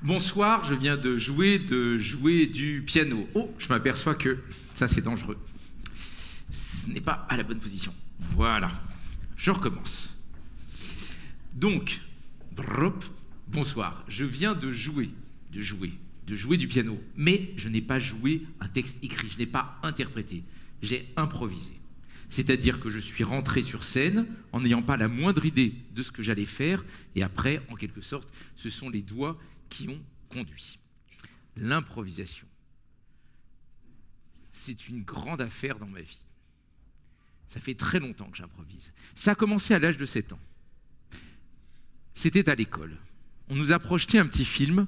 Bonsoir, je viens de jouer du piano. Oh, je m'aperçois que ça c'est dangereux. Ce n'est pas à la bonne position. Voilà, je recommence. Donc, bonsoir, je viens de jouer du piano, mais je n'ai pas joué un texte écrit, je n'ai pas interprété, j'ai improvisé. C'est-à-dire que je suis rentré sur scène en n'ayant pas la moindre idée de ce que j'allais faire, et après, en quelque sorte, ce sont les doigts qui ont conduit. L'improvisation, c'est une grande affaire dans ma vie. Ça fait très longtemps que j'improvise. Ça a commencé à l'âge de 7 ans. C'était à l'école. On nous a projeté un petit film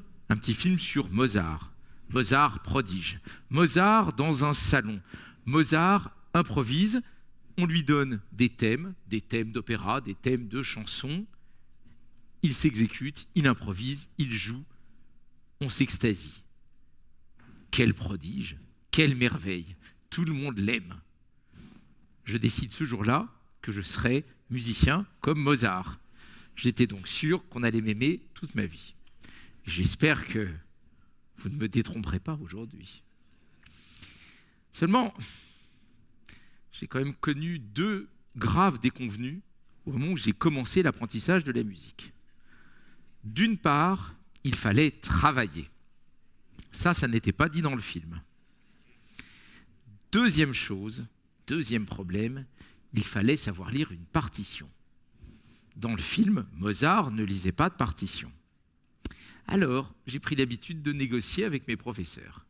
sur Mozart. Mozart prodige. Mozart dans un salon. Mozart improvise. On lui donne des thèmes d'opéra, des thèmes de chansons. Il s'exécute, il improvise, il joue. On s'extasie. Quel prodige, quelle merveille. Tout le monde l'aime. Je décide ce jour-là que je serai musicien comme Mozart. J'étais donc sûr qu'on allait m'aimer toute ma vie. J'espère que vous ne me détromperez pas aujourd'hui. Seulement, j'ai quand même connu 2 graves déconvenues au moment où j'ai commencé l'apprentissage de la musique. D'une part, il fallait travailler. Ça n'était pas dit dans le film. Deuxième problème, il fallait savoir lire une partition. Dans le film, Mozart ne lisait pas de partition. Alors, j'ai pris l'habitude de négocier avec mes professeurs.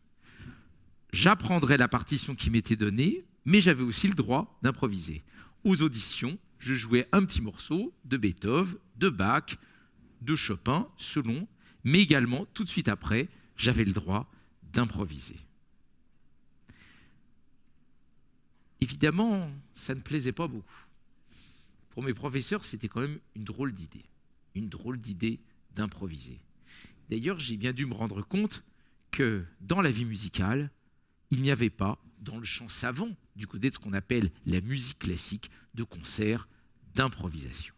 J'apprendrais la partition qui m'était donnée, mais j'avais aussi le droit d'improviser. Aux auditions, je jouais un petit morceau de Beethoven, de Bach, de Chopin, selon, mais également, tout de suite après, j'avais le droit d'improviser. Évidemment, ça ne plaisait pas beaucoup. Pour mes professeurs, c'était quand même une drôle d'idée d'improviser. D'ailleurs, j'ai bien dû me rendre compte que dans la vie musicale, il n'y avait pas, dans le champ savant, du côté de ce qu'on appelle la musique classique, de concert d'improvisation.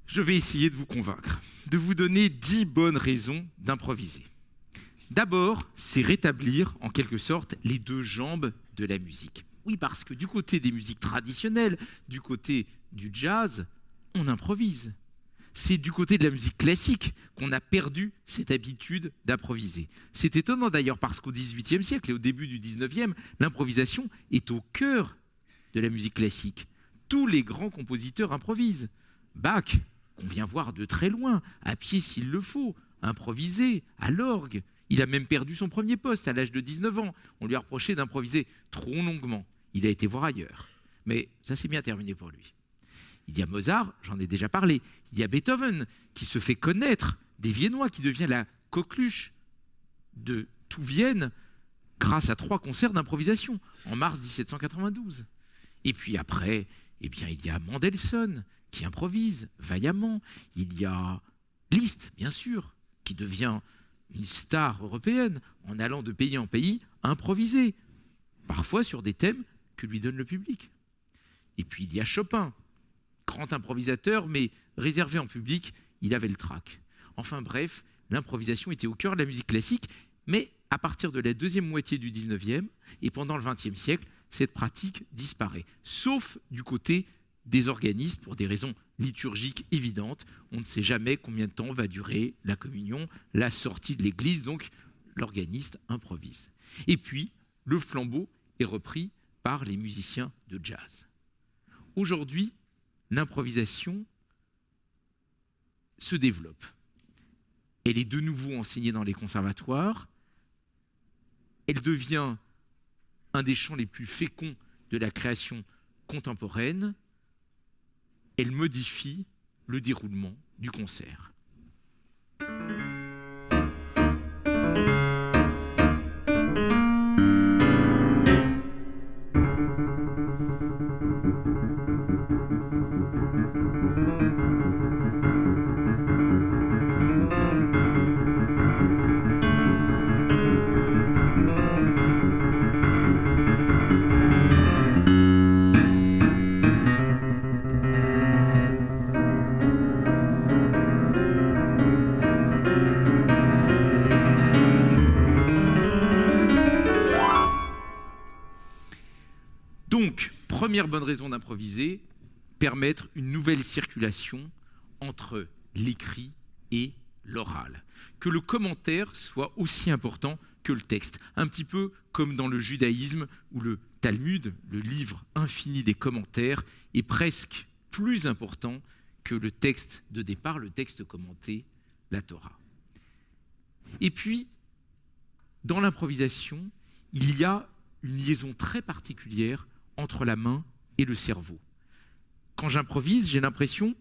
Je vais essayer de vous convaincre, de vous donner 10 bonnes raisons d'improviser. D'abord, c'est rétablir, en quelque sorte, les 2 jambes de la musique. Oui, parce que du côté des musiques traditionnelles, du côté du jazz, on improvise. C'est du côté de la musique classique qu'on a perdu cette habitude d'improviser. C'est étonnant d'ailleurs parce qu'au XVIIIe siècle et au début du XIXe, l'improvisation est au cœur de la musique classique. Tous les grands compositeurs improvisent. Bach, qu'on vient voir de très loin, à pied s'il le faut, improviser, à l'orgue. Il a même perdu son premier poste à l'âge de 19 ans. On lui a reproché d'improviser trop longuement. Il a été voir ailleurs. Mais ça s'est bien terminé pour lui. Il y a Mozart, j'en ai déjà parlé. Il y a Beethoven, qui se fait connaître des Viennois, qui devient la coqueluche de tout Vienne grâce à 3 concerts d'improvisation en mars 1792. Et puis après, il y a Mendelssohn, qui improvise vaillamment. Il y a Liszt, bien sûr, qui devient une star européenne en allant de pays en pays improviser, parfois sur des thèmes que lui donne le public. Et puis il y a Chopin, grand improvisateur, mais réservé en public, il avait le trac. Enfin bref, l'improvisation était au cœur de la musique classique, mais à partir de la deuxième moitié du 19e et pendant le 20e siècle, cette pratique disparaît, sauf du côté des organistes pour des raisons liturgiques évidentes. On ne sait jamais combien de temps va durer la communion, la sortie de l'église, donc l'organiste improvise. Et puis, le flambeau et repris par les musiciens de jazz. Aujourd'hui, l'improvisation se développe. Elle est de nouveau enseignée dans les conservatoires. Elle devient un des champs les plus féconds de la création contemporaine. Elle modifie le déroulement du concert. Donc, première bonne raison d'improviser, permettre une nouvelle circulation entre l'écrit et l'oral. Que le commentaire soit aussi important que le texte. Un petit peu comme dans le judaïsme où le Talmud, le livre infini des commentaires, est presque plus important que le texte de départ, le texte commenté, la Torah. Et puis, dans l'improvisation, il y a une liaison très particulière entre la main et le cerveau. Quand j'improvise, j'ai l'impression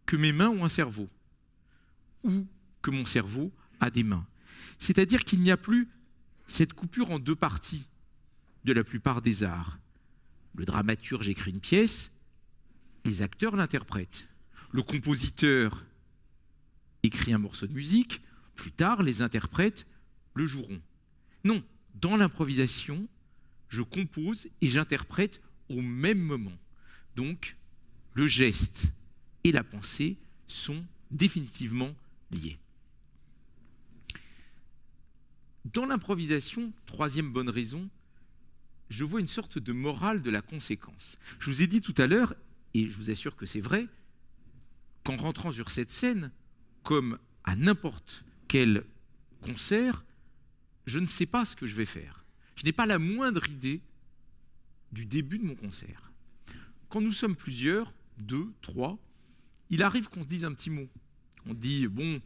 que mes mains ont un cerveau ou que mon cerveau a des mains. C'est-à-dire qu'il n'y a plus cette coupure en deux parties de la plupart des arts. Le dramaturge écrit une pièce, les acteurs l'interprètent. Le compositeur écrit un morceau de musique, plus tard les interprètes le joueront. Non, dans l'improvisation, je compose et j'interprète au même moment. Donc, le geste et la pensée sont définitivement liés. Dans l'improvisation, troisième bonne raison, je vois une sorte de morale de la conséquence. Je vous ai dit tout à l'heure, et je vous assure que c'est vrai, qu'en rentrant sur cette scène, comme à n'importe quel concert, je ne sais pas ce que je vais faire. Je n'ai pas la moindre idée du début de mon concert. Quand nous sommes plusieurs, 2, 3, il arrive qu'on se dise un petit mot. On dit, bon,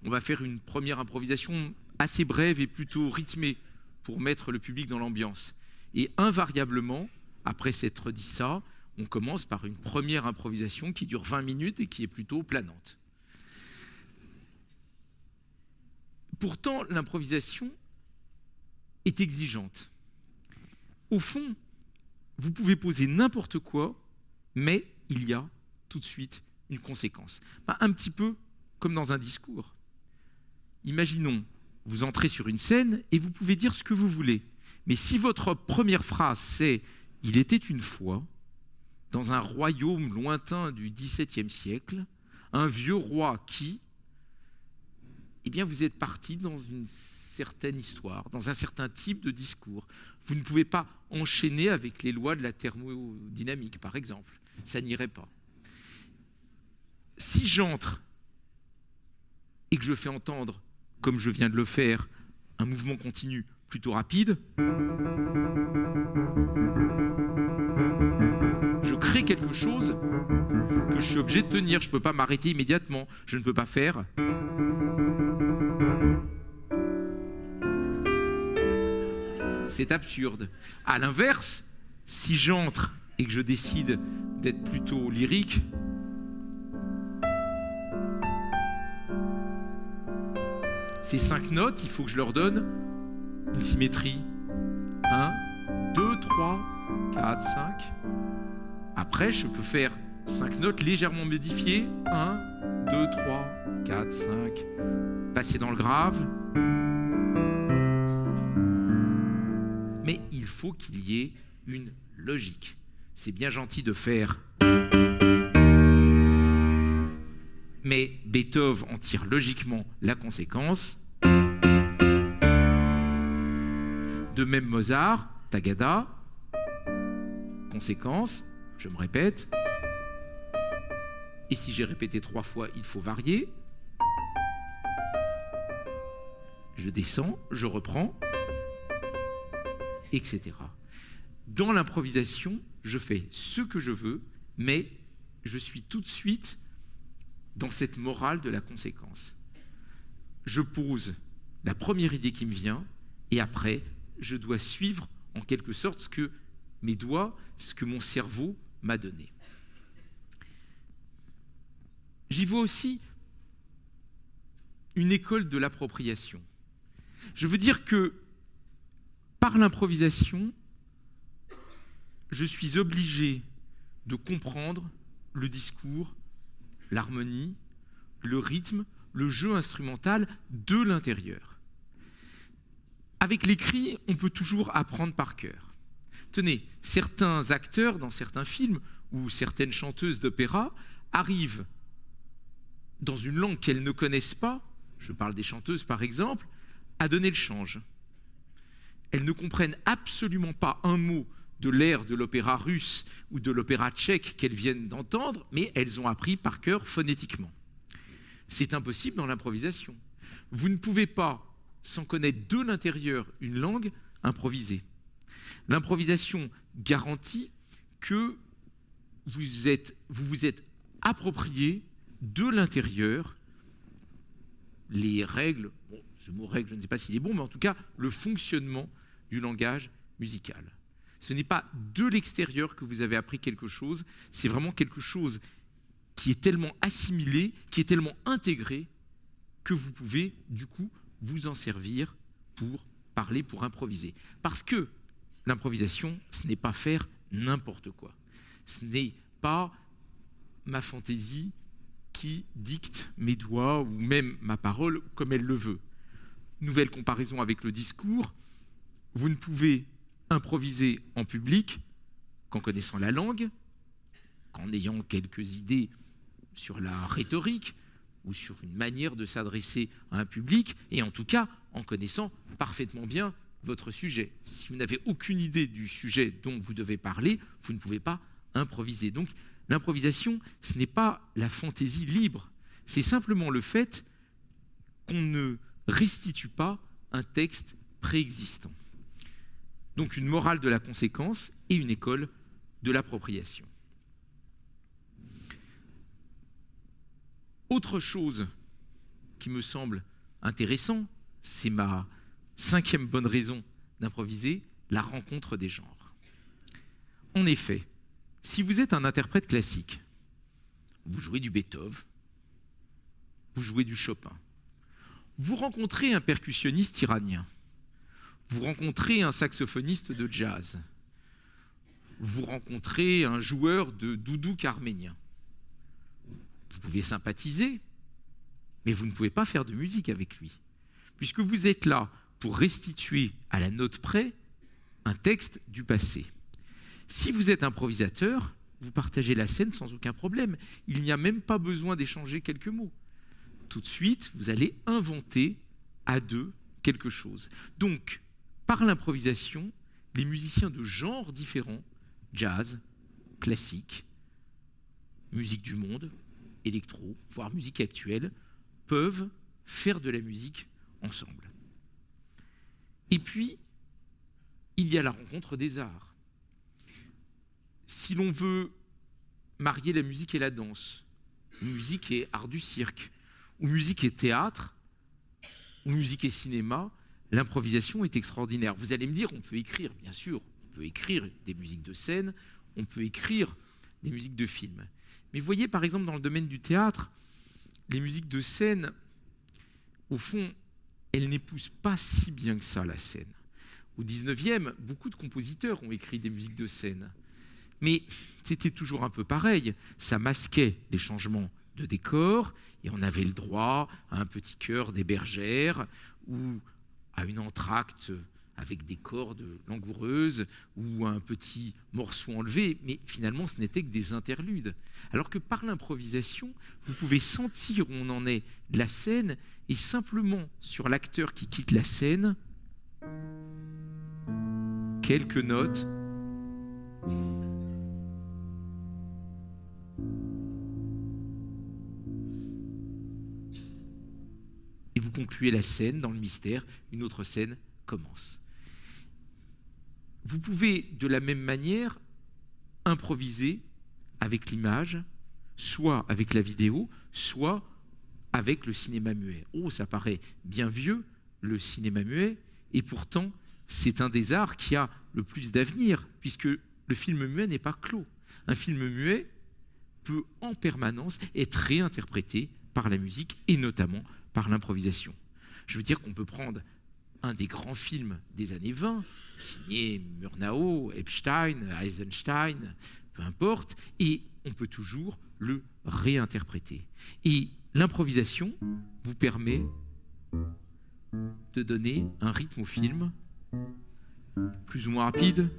on va faire une première improvisation assez brève et plutôt rythmée pour mettre le public dans l'ambiance. Et invariablement, après s'être dit ça, on commence par une première improvisation qui dure 20 minutes et qui est plutôt planante. Pourtant, l'improvisation est exigeante. Au fond, vous pouvez poser n'importe quoi, mais il y a tout de suite une conséquence. Un petit peu comme dans un discours. Imaginons, vous entrez sur une scène et vous pouvez dire ce que vous voulez. Mais si votre première phrase c'est « Il était une fois », dans un royaume lointain du XVIIe siècle, un vieux roi qui, eh bien vous êtes parti dans une certaine histoire, dans un certain type de discours. Vous ne pouvez pas enchaîner avec les lois de la thermodynamique, par exemple. Ça n'irait pas. Si j'entre et que je fais entendre, comme je viens de le faire, un mouvement continu plutôt rapide, je crée quelque chose que je suis obligé de tenir. Je ne peux pas m'arrêter immédiatement. Je ne peux pas faire... C'est absurde. À l'inverse, si j'entre et que je décide d'être plutôt lyrique, ces 5 notes, il faut que je leur donne une symétrie. 1, 2, 3, 4, 5. Après, je peux faire 5 notes légèrement modifiées. 1, 2, 3, 4, 5. Passer dans le grave. Mais il faut qu'il y ait une logique. C'est bien gentil de faire. Mais Beethoven en tire logiquement la conséquence. De même Mozart, Tagada, conséquence, je me répète. Et si j'ai répété 3 fois, il faut varier. Je descends, je reprends, etc. Dans l'improvisation, je fais ce que je veux, mais je suis tout de suite dans cette morale de la conséquence. Je pose la première idée qui me vient, et après, je dois suivre en quelque sorte ce que mes doigts, ce que mon cerveau m'a donné. J'y vois aussi une école de l'appropriation. Je veux dire que par l'improvisation, je suis obligé de comprendre le discours, l'harmonie, le rythme, le jeu instrumental de l'intérieur. Avec l'écrit, on peut toujours apprendre par cœur. Tenez, certains acteurs dans certains films ou certaines chanteuses d'opéra arrivent dans une langue qu'elles ne connaissent pas, je parle des chanteuses par exemple, à donner le change. Elles ne comprennent absolument pas un mot de l'air de l'opéra russe ou de l'opéra tchèque qu'elles viennent d'entendre, mais elles ont appris par cœur phonétiquement. C'est impossible dans l'improvisation. Vous ne pouvez pas, sans connaître de l'intérieur une langue, improviser. L'improvisation garantit que vous vous êtes approprié de l'intérieur les règles, bon, ce mot règle, je ne sais pas s'il est bon, mais en tout cas, le fonctionnement du langage musical. Ce n'est pas de l'extérieur que vous avez appris quelque chose, c'est vraiment quelque chose qui est tellement assimilé, qui est tellement intégré, que vous pouvez, du coup, vous en servir pour parler, pour improviser. Parce que l'improvisation, ce n'est pas faire n'importe quoi. Ce n'est pas ma fantaisie qui dicte mes doigts ou même ma parole comme elle le veut. Nouvelle comparaison avec le discours, vous ne pouvez improviser en public qu'en connaissant la langue, qu'en ayant quelques idées sur la rhétorique ou sur une manière de s'adresser à un public, et en tout cas en connaissant parfaitement bien votre sujet. Si vous n'avez aucune idée du sujet dont vous devez parler, vous ne pouvez pas improviser. Donc l'improvisation, ce n'est pas la fantaisie libre, c'est simplement le fait qu'on ne restitue pas un texte préexistant. Donc une morale de la conséquence et une école de l'appropriation. Autre chose qui me semble intéressant, c'est ma 5e bonne raison d'improviser, la rencontre des genres. En effet, si vous êtes un interprète classique, vous jouez du Beethoven, vous jouez du Chopin, vous rencontrez un percussionniste iranien, vous rencontrez un saxophoniste de jazz, vous rencontrez un joueur de doudouk arménien. Vous pouvez sympathiser, mais vous ne pouvez pas faire de musique avec lui, puisque vous êtes là pour restituer à la note près un texte du passé. Si vous êtes improvisateur, vous partagez la scène sans aucun problème. Il n'y a même pas besoin d'échanger quelques mots. Tout de suite, vous allez inventer à deux quelque chose. Donc, par l'improvisation, les musiciens de genres différents, jazz, classique, musique du monde, électro, voire musique actuelle, peuvent faire de la musique ensemble. Et puis, il y a la rencontre des arts. Si l'on veut marier la musique et la danse, musique et art du cirque, ou musique et théâtre, ou musique et cinéma, l'improvisation est extraordinaire. Vous allez me dire, on peut écrire, bien sûr, on peut écrire des musiques de scène, on peut écrire des musiques de film. Mais vous voyez, par exemple, dans le domaine du théâtre, les musiques de scène, au fond, elles n'épousent pas si bien que ça la scène. Au 19e, beaucoup de compositeurs ont écrit des musiques de scène. Mais c'était toujours un peu pareil. Ça masquait les changements de décor et on avait le droit à un petit chœur des bergères ou à une entr'acte avec des cordes langoureuses ou un petit morceau enlevé, mais finalement ce n'était que des interludes. Alors que par l'improvisation, vous pouvez sentir où on en est de la scène et simplement sur l'acteur qui quitte la scène, quelques notes et vous concluez la scène dans le mystère, une autre scène commence. vous pouvez de la même manière improviser avec l'image, soit avec la vidéo, soit avec le cinéma muet. Oh, ça paraît bien vieux, le cinéma muet, et pourtant, c'est un des arts qui a le plus d'avenir, puisque le film muet n'est pas clos. Un film muet peut en permanence être réinterprété par la musique, et notamment par l'improvisation. Je veux dire qu'on peut prendre un des grands films des années 20, signé Murnau, Epstein, Eisenstein, peu importe, et on peut toujours le réinterpréter. Et l'improvisation vous permet de donner un rythme au film plus ou moins rapide.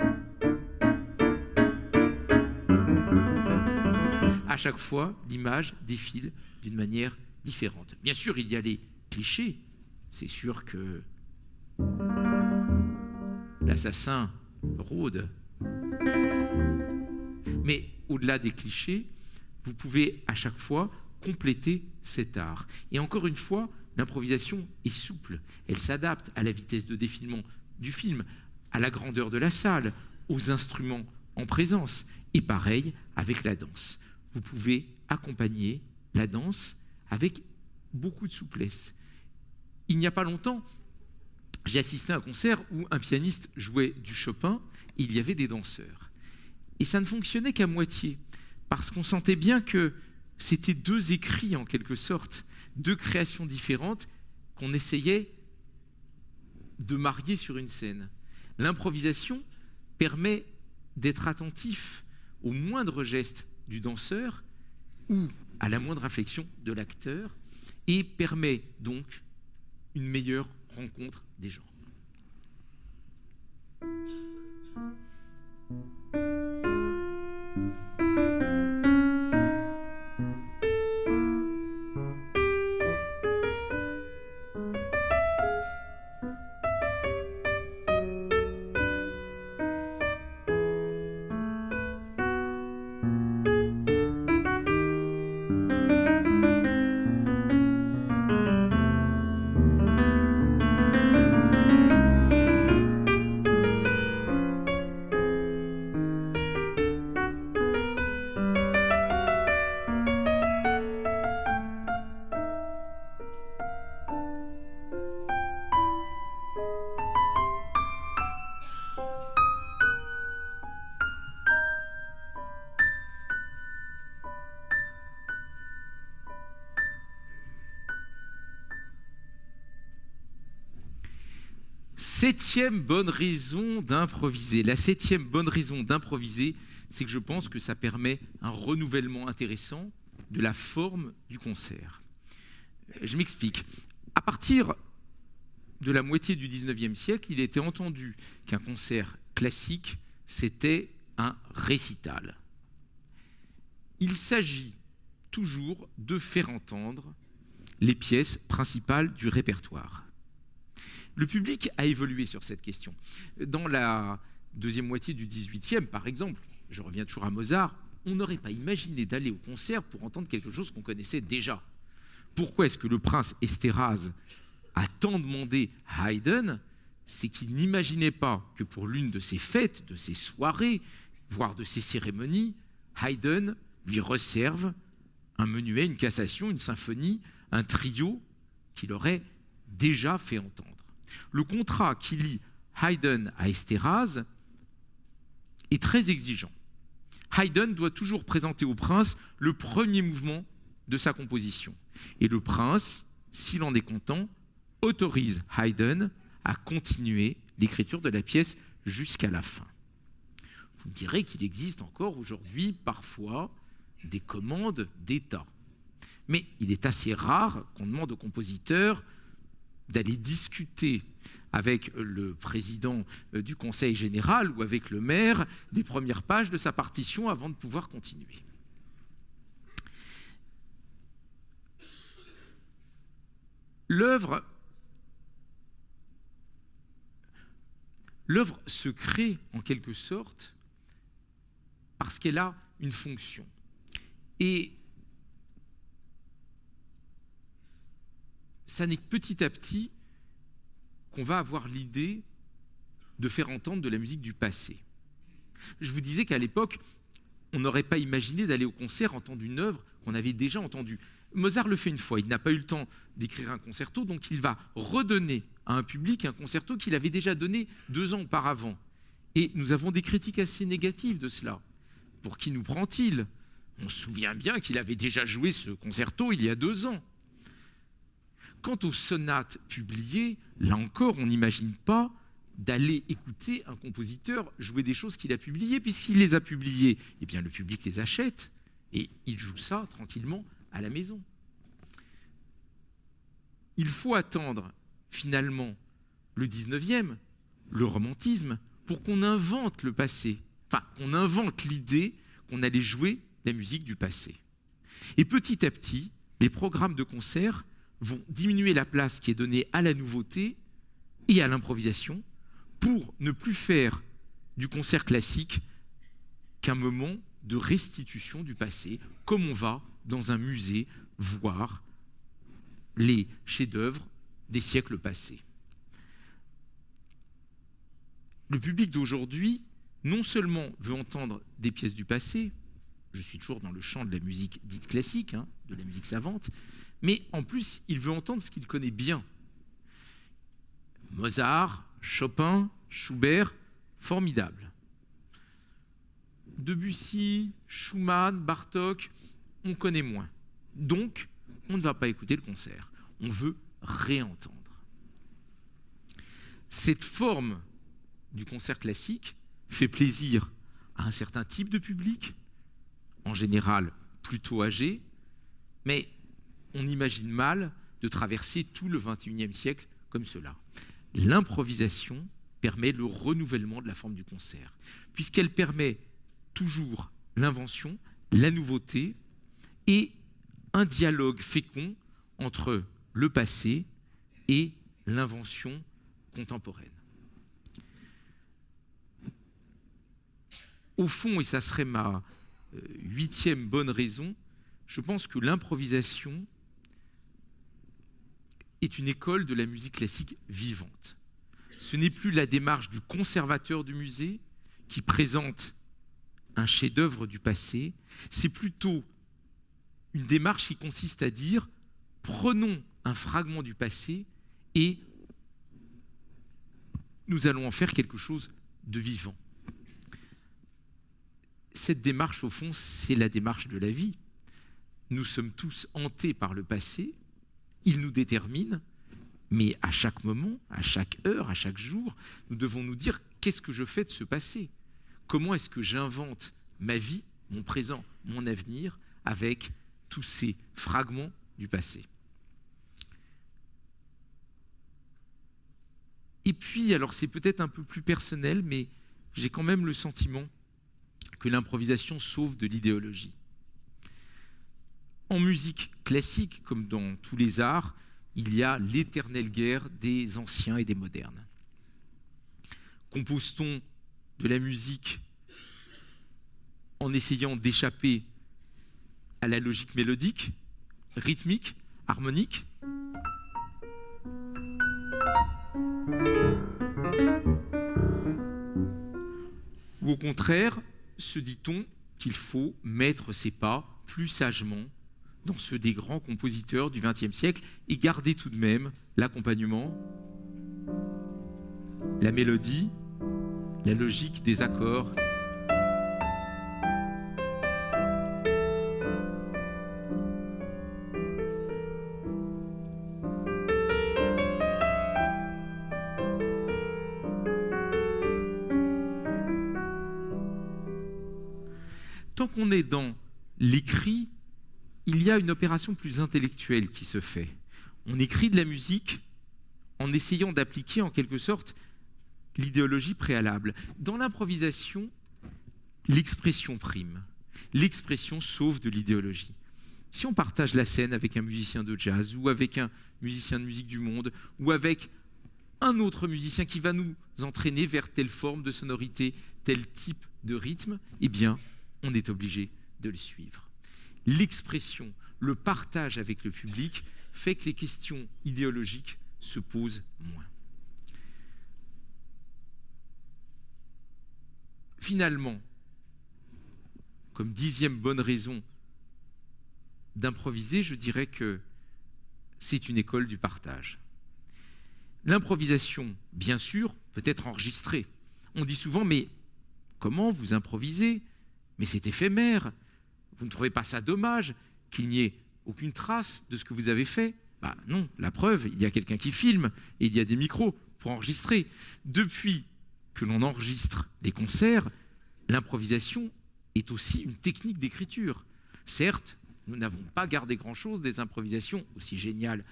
À chaque fois, l'image défile d'une manière différente. Bien sûr, il y a les clichés. C'est sûr que l'assassin rôde. Mais au-delà des clichés, vous pouvez à chaque fois compléter cet art. Et encore une fois, l'improvisation est souple. Elle s'adapte à la vitesse de défilement du film, à la grandeur de la salle, aux instruments en présence. Et pareil avec la danse. Vous pouvez accompagner la danse avec beaucoup de souplesse. Il n'y a pas longtemps, j'ai assisté à un concert où un pianiste jouait du Chopin et il y avait des danseurs. Et ça ne fonctionnait qu'à moitié, parce qu'on sentait bien que c'était deux écrits en quelque sorte, deux créations différentes qu'on essayait de marier sur une scène. L'improvisation permet d'être attentif au moindre geste du danseur ou à la moindre réflexion de l'acteur et permet donc une meilleure rencontre des gens. Septième bonne raison d'improviser. La septième bonne raison d'improviser, c'est que je pense que ça permet un renouvellement intéressant de la forme du concert. Je m'explique. À partir de la moitié du XIXe siècle, il était entendu qu'un concert classique, c'était un récital. Il s'agit toujours de faire entendre les pièces principales du répertoire. Le public a évolué sur cette question. Dans la deuxième moitié du XVIIIe, par exemple, je reviens toujours à Mozart, on n'aurait pas imaginé d'aller au concert pour entendre quelque chose qu'on connaissait déjà. Pourquoi est-ce que le prince Esterházy a tant demandé à Haydn? C'est qu'il n'imaginait pas que pour l'une de ses fêtes, de ses soirées, voire de ses cérémonies, Haydn lui réserve un menuet, une cassation, une symphonie, un trio qu'il aurait déjà fait entendre. Le contrat qui lie Haydn à Esterházy est très exigeant. Haydn doit toujours présenter au prince le premier mouvement de sa composition. Et le prince, s'il en est content, autorise Haydn à continuer l'écriture de la pièce jusqu'à la fin. Vous me direz qu'il existe encore aujourd'hui parfois des commandes d'État. Mais il est assez rare qu'on demande au compositeur d'aller discuter avec le président du conseil général ou avec le maire des premières pages de sa partition avant de pouvoir continuer. L'œuvre se crée en quelque sorte parce qu'elle a une fonction. Et ça n'est que petit à petit qu'on va avoir l'idée de faire entendre de la musique du passé. Je vous disais qu'à l'époque, on n'aurait pas imaginé d'aller au concert entendre une œuvre qu'on avait déjà entendue. Mozart le fait une fois, il n'a pas eu le temps d'écrire un concerto, donc il va redonner à un public un concerto qu'il avait déjà donné 2 ans auparavant. Et nous avons des critiques assez négatives de cela. Pour qui nous prend-il ? On se souvient bien qu'il avait déjà joué ce concerto il y a 2 ans. Quant aux sonates publiées, là encore, on n'imagine pas d'aller écouter un compositeur jouer des choses qu'il a publiées, puisqu'il les a publiées, eh bien le public les achète et il joue ça tranquillement à la maison. Il faut attendre finalement le 19e, le romantisme, pour qu'on invente le passé, enfin qu'on invente l'idée qu'on allait jouer la musique du passé. Et petit à petit, les programmes de concert vont diminuer la place qui est donnée à la nouveauté et à l'improvisation pour ne plus faire du concert classique qu'un moment de restitution du passé, comme on va dans un musée voir les chefs-d'œuvre des siècles passés. Le public d'aujourd'hui, non seulement veut entendre des pièces du passé, je suis toujours dans le champ de la musique dite classique, de la musique savante, mais en plus, il veut entendre ce qu'il connaît bien. Mozart, Chopin, Schubert, formidable. Debussy, Schumann, Bartók, on connaît moins. Donc, on ne va pas écouter le concert. On veut réentendre. Cette forme du concert classique fait plaisir à un certain type de public, en général plutôt âgé, mais on imagine mal de traverser tout le XXIe siècle comme cela. L'improvisation permet le renouvellement de la forme du concert, puisqu'elle permet toujours l'invention, la nouveauté et un dialogue fécond entre le passé et l'invention contemporaine. Au fond, et ça serait ma 8e bonne raison, je pense que l'improvisation est une école de la musique classique vivante. Ce n'est plus la démarche du conservateur du musée qui présente un chef-d'œuvre du passé, c'est plutôt une démarche qui consiste à dire prenons un fragment du passé et nous allons en faire quelque chose de vivant. Cette démarche, au fond, c'est la démarche de la vie. Nous sommes tous hantés par le passé, il nous détermine, mais à chaque moment, à chaque heure, à chaque jour, nous devons nous dire qu'est-ce que je fais de ce passé ? Comment est-ce que j'invente ma vie, mon présent, mon avenir avec tous ces fragments du passé ? Et puis, alors c'est peut-être un peu plus personnel, mais j'ai quand même le sentiment que l'improvisation sauve de l'idéologie. En musique classique, comme dans tous les arts, il y a l'éternelle guerre des anciens et des modernes. Compose-t-on de la musique en essayant d'échapper à la logique mélodique, rythmique, harmonique ? Ou au contraire, se dit-on qu'il faut mettre ses pas plus sagement dans ceux des grands compositeurs du XXe siècle et garder tout de même l'accompagnement, la mélodie, la logique des accords. Tant qu'on est dans l'écrit, il y a une opération plus intellectuelle qui se fait. On écrit de la musique en essayant d'appliquer en quelque sorte l'idéologie préalable. Dans l'improvisation, l'expression prime. L'expression sauve de l'idéologie. Si on partage la scène avec un musicien de jazz ou avec un musicien de musique du monde ou avec un autre musicien qui va nous entraîner vers telle forme de sonorité, tel type de rythme, eh bien, on est obligé de le suivre. L'expression, le partage avec le public fait que les questions idéologiques se posent moins. Finalement, comme 10e bonne raison d'improviser, je dirais que c'est une école du partage. L'improvisation, bien sûr, peut être enregistrée. On dit souvent, mais comment vous improvisez? Mais c'est éphémère. Vous ne trouvez pas ça dommage qu'il n'y ait aucune trace de ce que vous avez fait? Non, la preuve, il y a quelqu'un qui filme et il y a des micros pour enregistrer. Depuis que l'on enregistre les concerts, l'improvisation est aussi une technique d'écriture. Certes, nous n'avons pas gardé grand-chose des improvisations, aussi géniales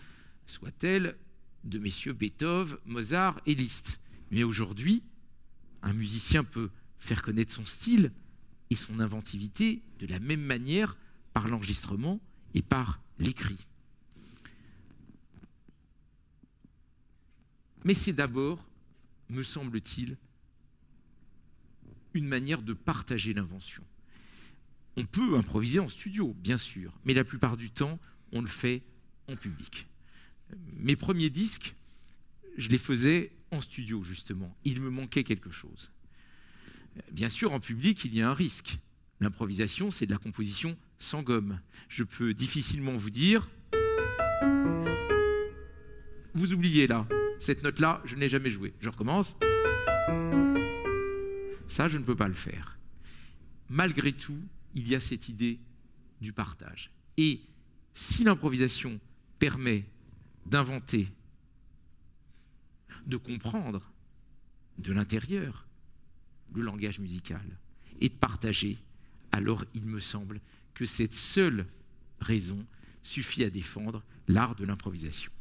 soient-elles, de messieurs Beethoven, Mozart et Liszt. Mais aujourd'hui, un musicien peut faire connaître son style et son inventivité de la même manière par l'enregistrement et par l'écrit. Mais c'est d'abord, me semble-t-il, une manière de partager l'invention. On peut improviser en studio, bien sûr, mais la plupart du temps, on le fait en public. Mes premiers disques, je les faisais en studio, justement. Il me manquait quelque chose. Bien sûr, en public, il y a un risque. L'improvisation, c'est de la composition sans gomme. Je peux difficilement vous dire « Vous oubliez là, cette note-là, je ne l'ai jamais jouée. Je recommence. » Ça, je ne peux pas le faire. Malgré tout, il y a cette idée du partage. Et si l'improvisation permet d'inventer, de comprendre de l'intérieur le langage musical et de partager, alors il me semble que cette seule raison suffit à défendre l'art de l'improvisation.